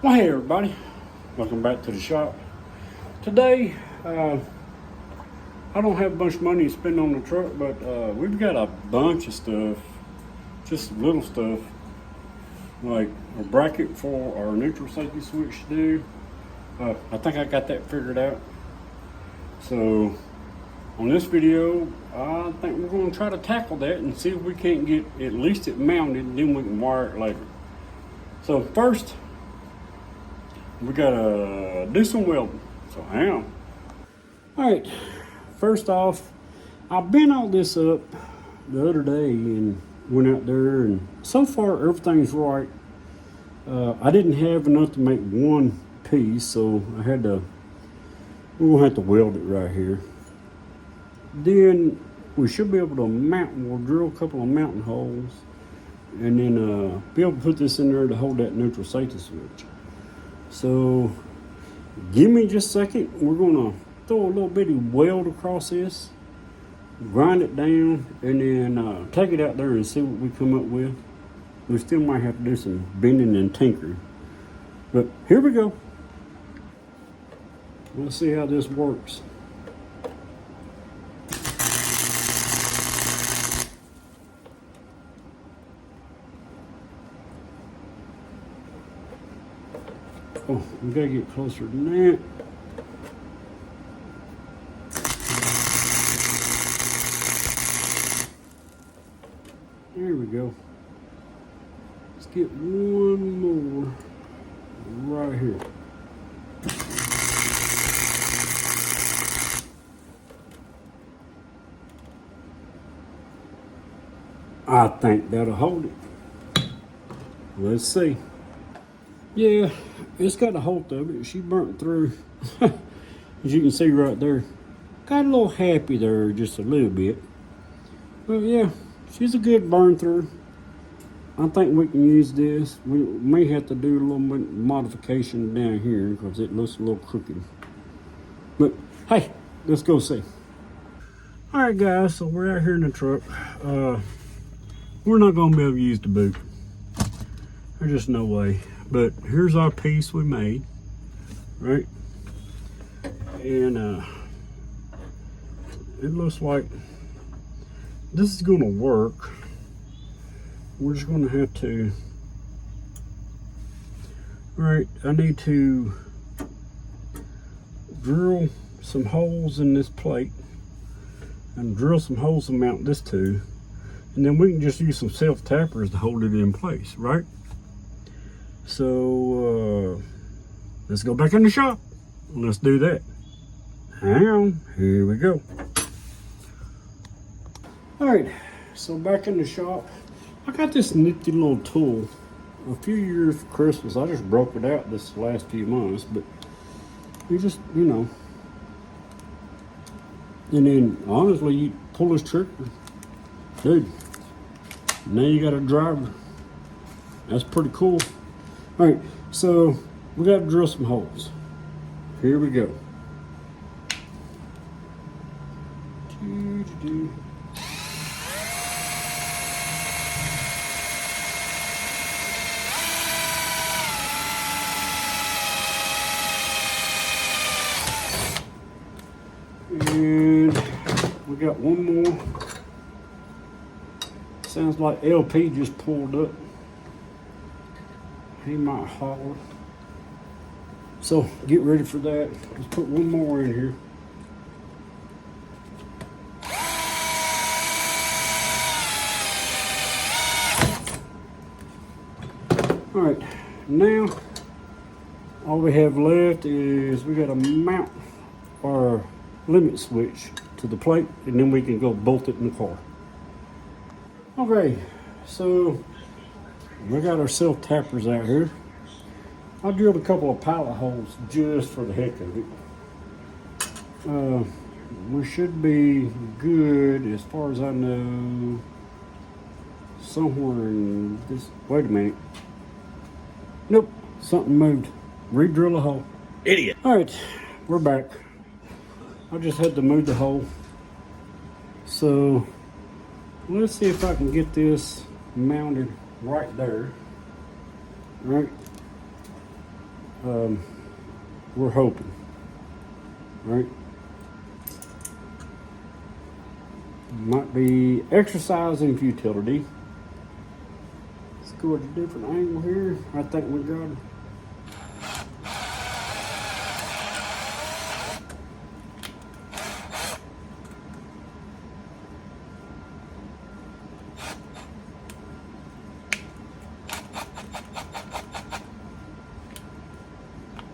Well, hey everybody, welcome back to the shop. Today, I don't have a bunch of money to spend on the truck, but we've got a bunch of stuff, just little stuff, like a bracket for our neutral safety switch to do. I think I got that figured out. So, on this video, I think we're going to try to tackle that and see if we can't get at least it mounted, and then we can wire it later. So first, we gotta do some welding, so hang on. All right, first off, I bent all this up the other day and went out there, and so far everything's right. I didn't have enough to make one piece, so we're gonna have to weld it right here. Then we should be able to we'll drill a couple of mounting holes, and then be able to put this in there to hold that neutral safety switch. So give me just a second. We're gonna throw a little bitty weld across this, grind it down, and then take it out there and see what we come up with. We still might have to do some bending and tinkering, but here we go. Let's see how this works. Oh, we gotta get closer than that. There we go. Let's get one more right here. I think that'll hold it. Let's see. Yeah, it's got a hold of it. She burnt through, as you can see right there. Got a little happy there, just a little bit. But yeah, she's a good burn through. I think we can use this. We may have to do a little bit of modification down here because it looks a little crooked. But hey, let's go see. All right, guys, so we're out here in the truck. We're not gonna be able to use the boot. There's just no way. But here's our piece we made, right? And it looks like this is gonna work. We're just gonna have to, right, I need to drill some holes in this plate and drill some holes to mount this to, and then we can just use some self-tappers to hold it in place, right? So let's go back in the shop. Let's do that. Hang on, here we go. All right, so back in the shop, I got this nifty little tool. A few years for Christmas, I just broke it out this last few months, but you just, and then honestly, you pull this trigger, dude, now you got a driver. That's pretty cool. All right, so we got to drill some holes. Here we go. And we got one more. Sounds like LP just pulled up. He might holler. So get ready for that. Let's put one more in here. All right, now all we have left is we got to mount our limit switch to the plate, and then we can go bolt it in the car. Okay, so we got our self-tappers out here. I drilled a couple of pilot holes just for the heck of it. We should be good as far as I know. Somewhere in this, wait a minute. Nope, something moved. Re-drill a hole. Idiot. All right, we're back. I just had to move the hole. So let's see if I can get this mounted right there. Right. We're hoping, right? Might be exercising futility. Let's go at a different angle here. I think we got it.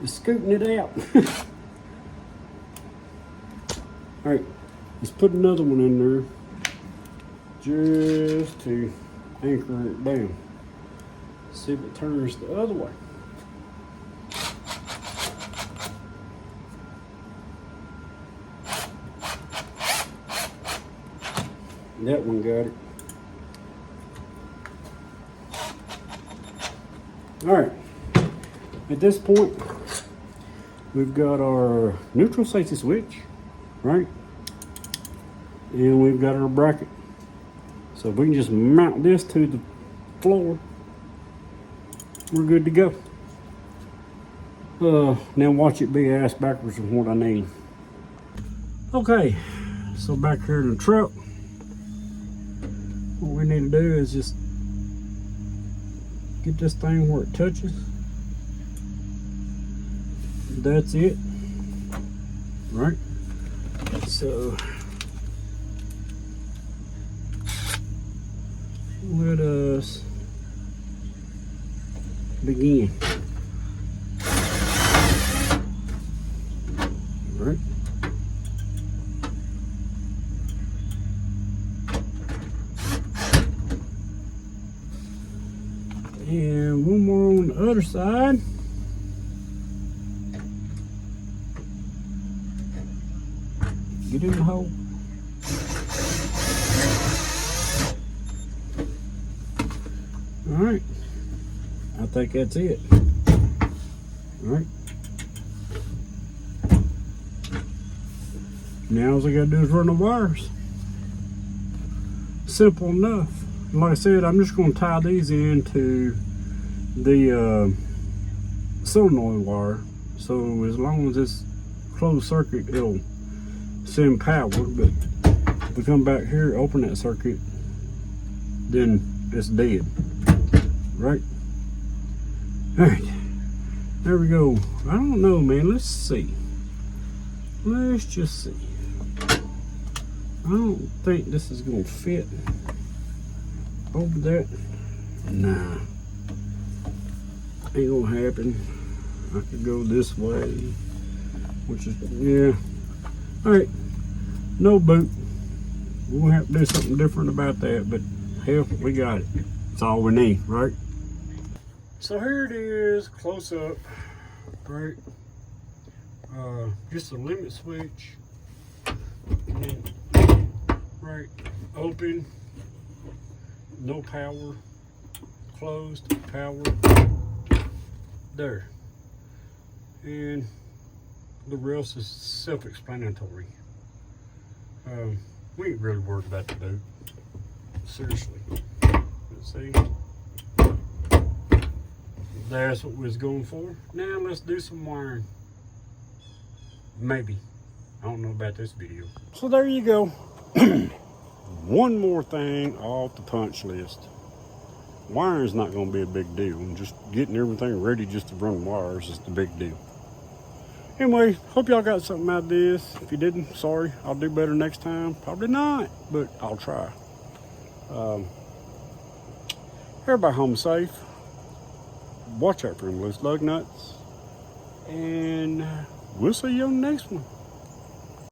Just scooting it out. All right, let's put another one in there just to anchor it down. See if it turns the other way. That one got it. All right, at this point, we've got our neutral safety switch, right? And we've got our bracket. So we can just mount this to the floor. We're good to go. Now watch it be ass backwards from what I need. Okay, so back here in the truck, what we need to do is just get this thing where it touches. That's it, right? So let us begin. All right. And one more on the other side. Get in the hole. All right. I think that's it. All right. Now all I gotta do is run the wires. Simple enough. Like I said, I'm just gonna tie these into the solenoid wire. So as long as it's closed circuit, it'll send power. But if we come back here, open that circuit, then it's dead. Right? Alright. There we go. I don't know, man. Let's see. Let's just see. I don't think this is gonna fit over that. Nah. Ain't gonna happen. I could go this way, which is, yeah. Alright. No boot. We'll have to do something different about that, but hell, we got it. That's all we need, right? So here it is, close up, right? Just a limit switch, and then, right, open, no power, closed, power, there. And the rest is self-explanatory. We ain't really worried about the boot, seriously. Let's see. That's what we was going for. Now let's do some wiring. Maybe. I don't know about this video. So there you go. One more thing off the punch list. Wiring's not going to be a big deal. Just getting everything ready just to run wires is the big deal. Anyway, hope y'all got something out of this. If you didn't, sorry. I'll do better next time. Probably not, but I'll try. Everybody home safe. Watch out for them loose lug nuts. And we'll see you on the next one.